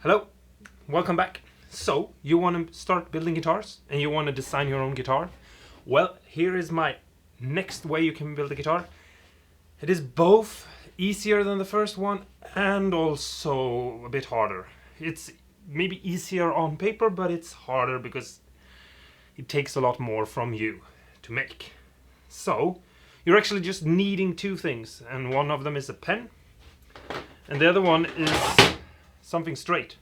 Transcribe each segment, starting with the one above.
Hello, welcome back. So, you want to start building guitars and you want to design your own guitar? Well, here is my next way you can build a guitar. It is both easier than the first one and also a bit harder. It's maybe easier on paper, but it's harder because it takes a lot more from you to make. So, you're actually just needing two things, and one of them is a pen, and the other one is something straight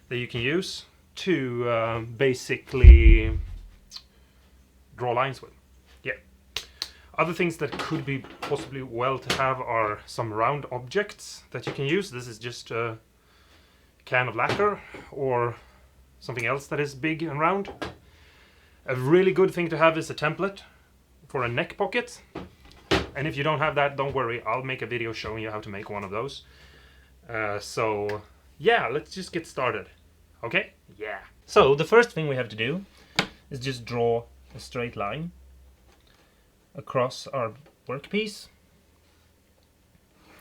that you can use to basically draw lines with. Yeah. Other things that could be possibly well to have are some round objects that you can use. This is just a can of lacquer or something else that is big and round. A really good thing to have is a template for a neck pocket. And if you don't have that, don't worry, I'll make a video showing you how to make one of those. So yeah, let's just get started. Okay? Yeah. So the first thing we have to do is just draw a straight line across our workpiece.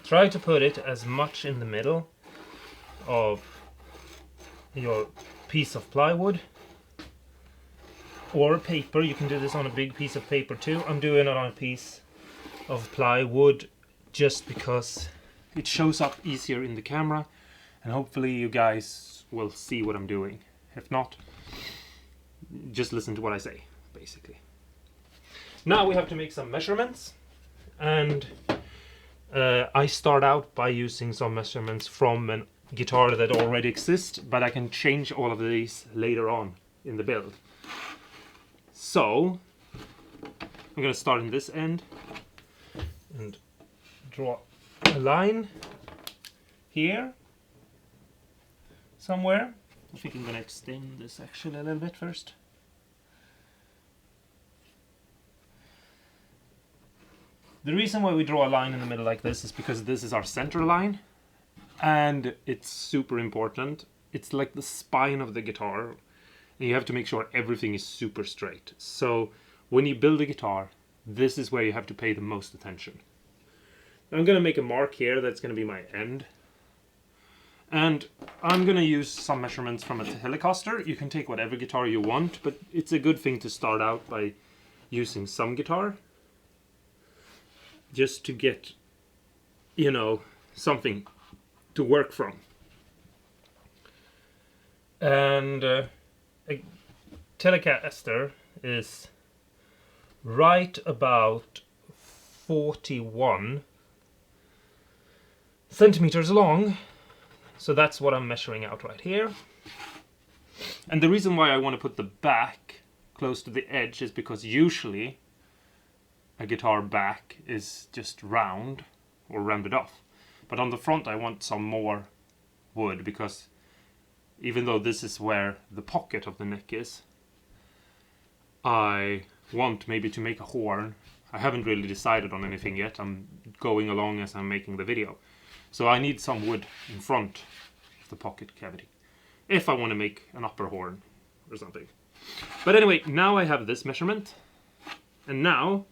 Try to put it as much in the middle of your piece of plywood or paper. You can do this on a big piece of paper too. I'm doing it on a piece of plywood just because it shows up easier in the camera, and hopefully you guys will see what I'm doing. If not, just listen to what I say, basically. Now we have to make some measurements, and I start out by using some measurements from a guitar that already exists, but I can change all of these later on in the build. So I'm going to start in this end and draw a line here somewhere. I think I'm going to extend this actually a little bit first. The reason why we draw a line in the middle like this is because this is our center line, and it's super important. It's like the spine of the guitar, and you have to make sure everything is super straight. So when you build a guitar, this is where you have to pay the most attention. I'm going to make a mark here that's going to be my end. And I'm going to use some measurements from a Telecaster. You can take whatever guitar you want, but it's a good thing to start out by using some guitar, just to get, you know, something to work from. And a Telecaster is right about 41 centimeters long. So that's what I'm measuring out right here. And the reason why I want to put the back close to the edge is because usually a guitar back is just round or rounded off. But on the front I want some more wood, because even though this is where the pocket of the neck is, I want maybe to make a horn. I haven't really decided on anything yet. I'm going along as I'm making the video. So I need some wood in front of the pocket cavity if I want to make an upper horn or something. But anyway, now I have this measurement, and now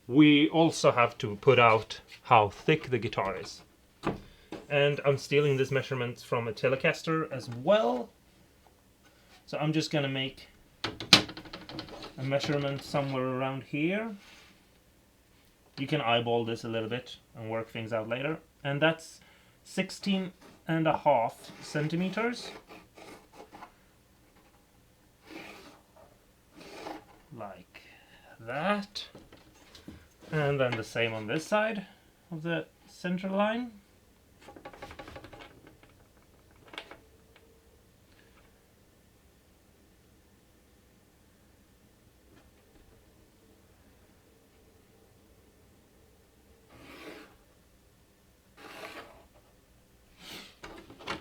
we also have to put out how thick the guitar is. And I'm stealing this measurement from a Telecaster as well. So I'm just going to make a measurement somewhere around here. You can eyeball this a little bit and work things out later. And that's 16.5 centimeters. Like that. And then the same on this side of the center line.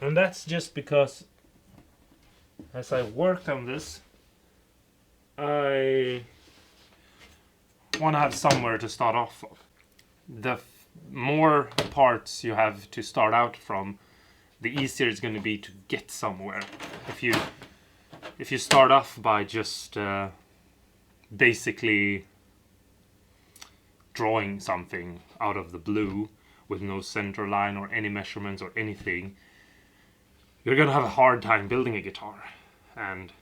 And that's just because as I worked on this, I want to have somewhere to start off of. The more parts you have to start out from, the easier it's going to be to get somewhere. If you start off by just basically drawing something out of the blue with no center line or any measurements or anything, you're gonna have a hard time building a guitar. And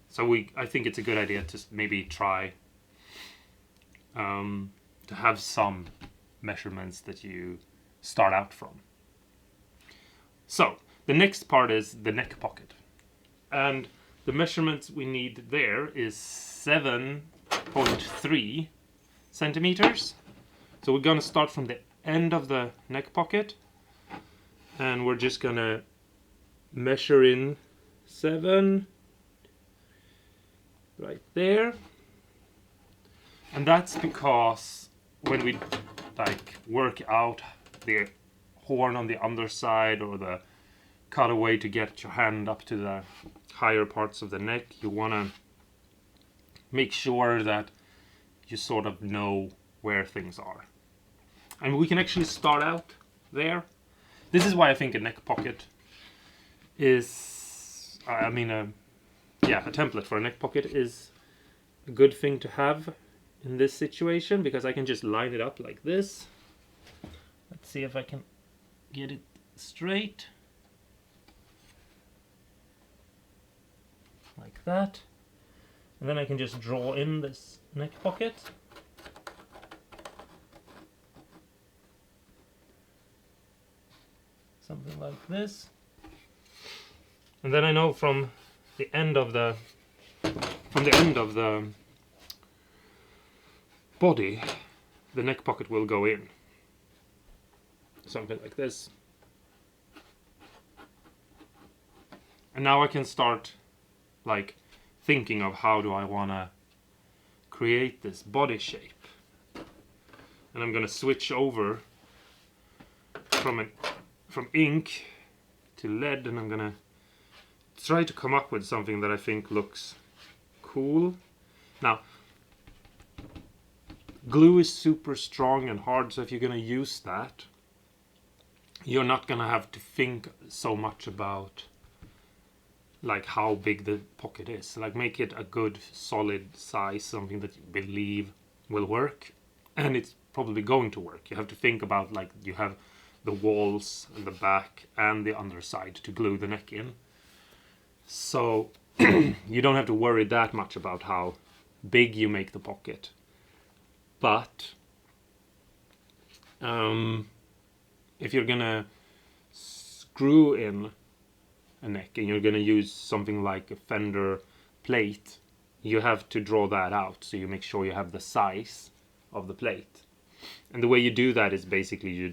so I think it's a good idea to maybe try to have some measurements that you start out from. So the next part is the neck pocket, and the measurements we need there is 7.3 centimeters. So we're gonna start from the end of the neck pocket, and we're just gonna measure in 7 right there. And that's because when we like work out the horn on the underside or the cutaway to get your hand up to the higher parts of the neck, you want to make sure that you sort of know where things are. And we can actually start out there. This is why I think a neck pocket is, a template for a neck pocket is a good thing to have in this situation, because I can just line it up like this. Let's see if I can get it straight. Like that. And then I can just draw in this neck pocket. Something like this. And then I know from the end of the body, the neck pocket will go in. Something like this. And now I can start like thinking of how do I want to create this body shape. And I'm going to switch over from ink to lead, and I'm going to try to come up with something that I think looks cool. Now, glue is super strong and hard, so if you're going to use that, you're not going to have to think so much about like how big the pocket is. Like, make it a good solid size, something that you believe will work, and it's probably going to work. You have to think about like you have the walls and the back and the underside to glue the neck in. So you don't have to worry that much about how big you make the pocket. But if you're gonna screw in a neck and you're gonna use something like a fender plate, you have to draw that out so you make sure you have the size of the plate. And the way you do that is basically you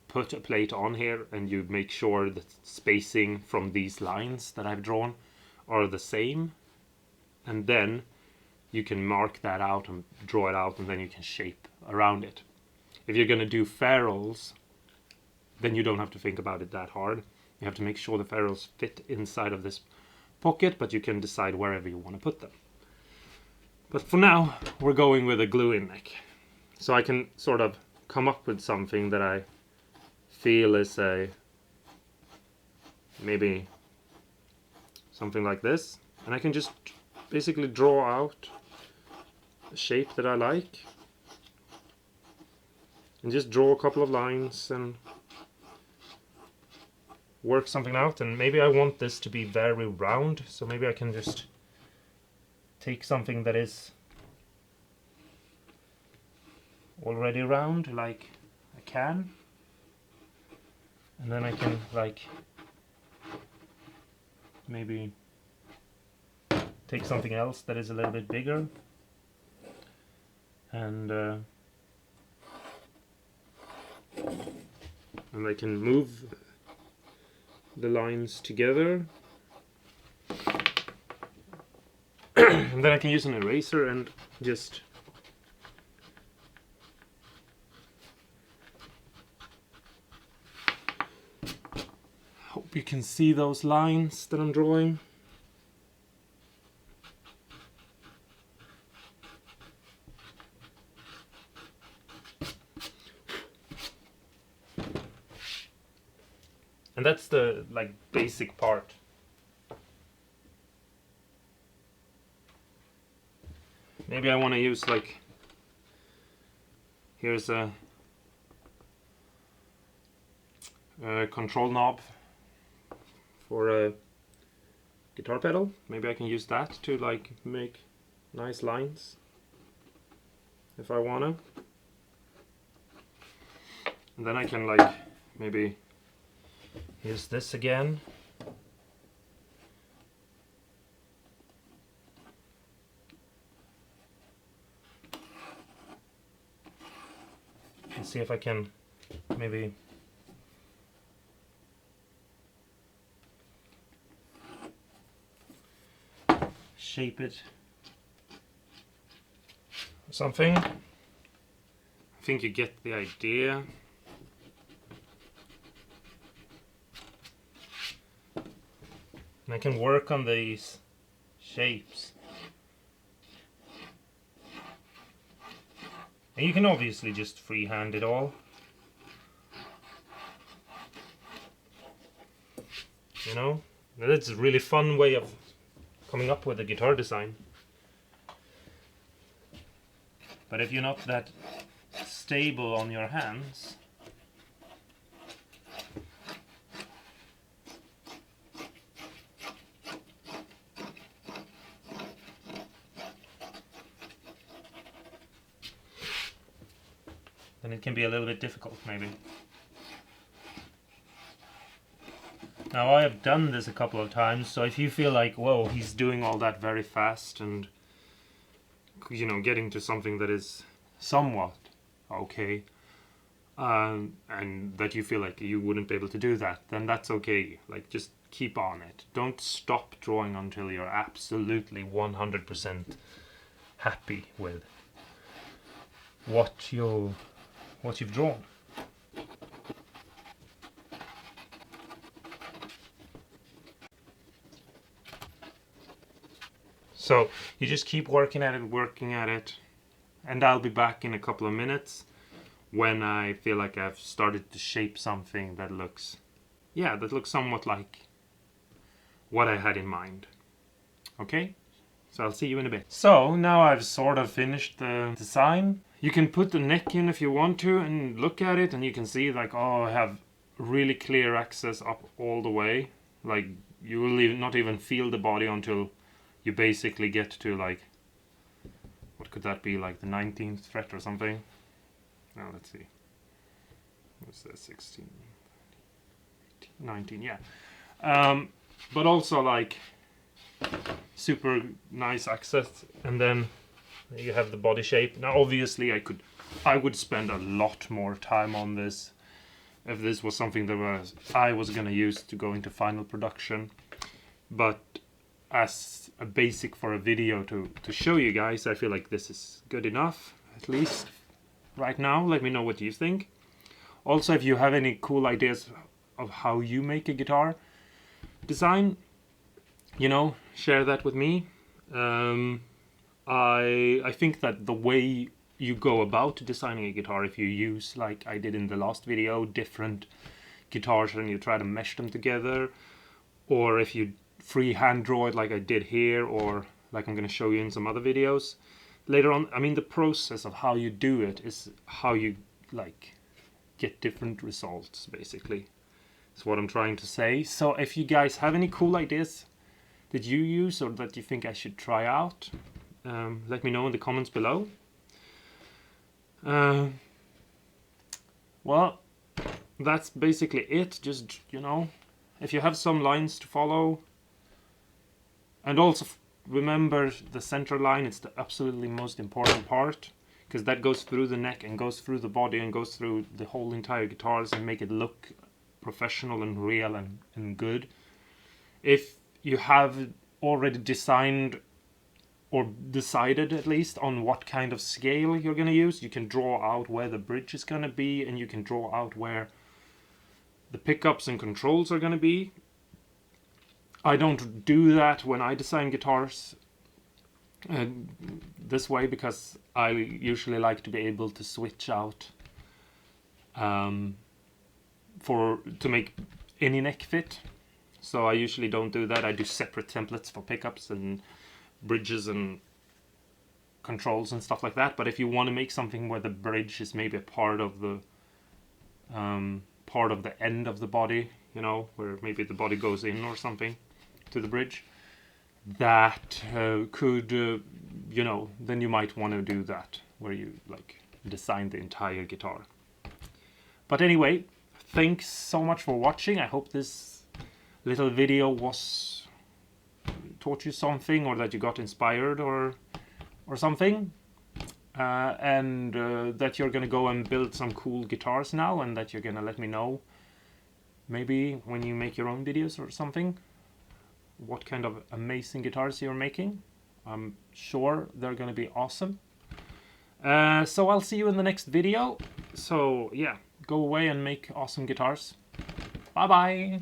put a plate on here and you make sure the spacing from these lines that I've drawn are the same, and then you can mark that out and draw it out, and then you can shape around it. If you're going to do ferrules, then you don't have to think about it that hard. You have to make sure the ferrules fit inside of this pocket, but you can decide wherever you want to put them. But for now, we're going with a glue-in neck. So I can sort of come up with something that I feel is maybe something like this, and I can just basically draw out a shape that I like and just draw a couple of lines and work something out. And maybe I want this to be very round, so maybe I can just take something that is already round, like a can, and then I can like maybe take something else that is a little bit bigger, and I can move the lines together and then I can use an eraser and just hope you can see those lines that I'm drawing. And that's the like basic part. Maybe I want to use like, here's a control knob for a guitar pedal. Maybe I can use that to like make nice lines if I wanna. And then I can like maybe use this again. And see if I can maybe shape it or something. I think you get the idea. And I can work on these shapes. And you can obviously just freehand it all. You know, that's a really fun way of coming up with a guitar design. But if you're not that stable on your hands, then it can be a little bit difficult maybe. Now I have done this a couple of times, so if you feel like, whoa, he's doing all that very fast and, you know, getting to something that is somewhat okay, and that you feel like you wouldn't be able to do that, then that's okay. Like, just keep on it. Don't stop drawing until you're absolutely 100% happy with what you've drawn. So you just keep working at it, and I'll be back in a couple of minutes when I feel like I've started to shape something that looks, yeah, that looks somewhat like what I had in mind. Okay? So I'll see you in a bit. So now I've sort of finished the design. You can put the neck in if you want to and look at it, and you can see like, oh, I have really clear access up all the way. Like, you will not even feel the body until you basically get to like, what could that be, like the 19th fret or something? Now let's see. What's that, 16, 18, 19, yeah. But also like super nice access, and then you have the body shape. Now obviously I would spend a lot more time on this if this was something that I was gonna use to go into final production. But as a basic for a video to show you guys, I feel like this is good enough, at least right now. Let me know what you think. Also, if you have any cool ideas of how you make a guitar design, you know, share that with me. I think that the way you go about designing a guitar, if you use, like I did in the last video, different guitars and you try to mesh them together, or if you freehand draw it like I did here, or like I'm going to show you in some other videos later on. I mean, the process of how you do it is how you like get different results, basically. That's what I'm trying to say. So if you guys have any cool ideas that you use or that you think I should try out, let me know in the comments below. Well, that's basically it. Just, you know, if you have some lines to follow, and also remember the center line, it's the absolutely most important part, because that goes through the neck and goes through the body and goes through the whole entire guitars and make it look professional and real and good. If you have already designed or decided at least on what kind of scale you're going to use, you can draw out where the bridge is going to be, and you can draw out where the pickups and controls are going to be. I don't do that when I design guitars this way, because I usually like to be able to switch out to make any neck fit. So I usually don't do that. I do separate templates for pickups and bridges and controls and stuff like that. But if you want to make something where the bridge is maybe a part of the end of the body, you know, where maybe the body goes in or something to the bridge, that could, you know, then you might want to do that, where you like design the entire guitar. But anyway, thanks so much for watching. I hope this little video was taught you something, or that you got inspired or something. And that you're gonna go and build some cool guitars now, and that you're gonna let me know maybe when you make your own videos or something what kind of amazing guitars you're making. I'm sure they're gonna be awesome. So I'll see you in the next video. So yeah, go away and make awesome guitars. Bye bye.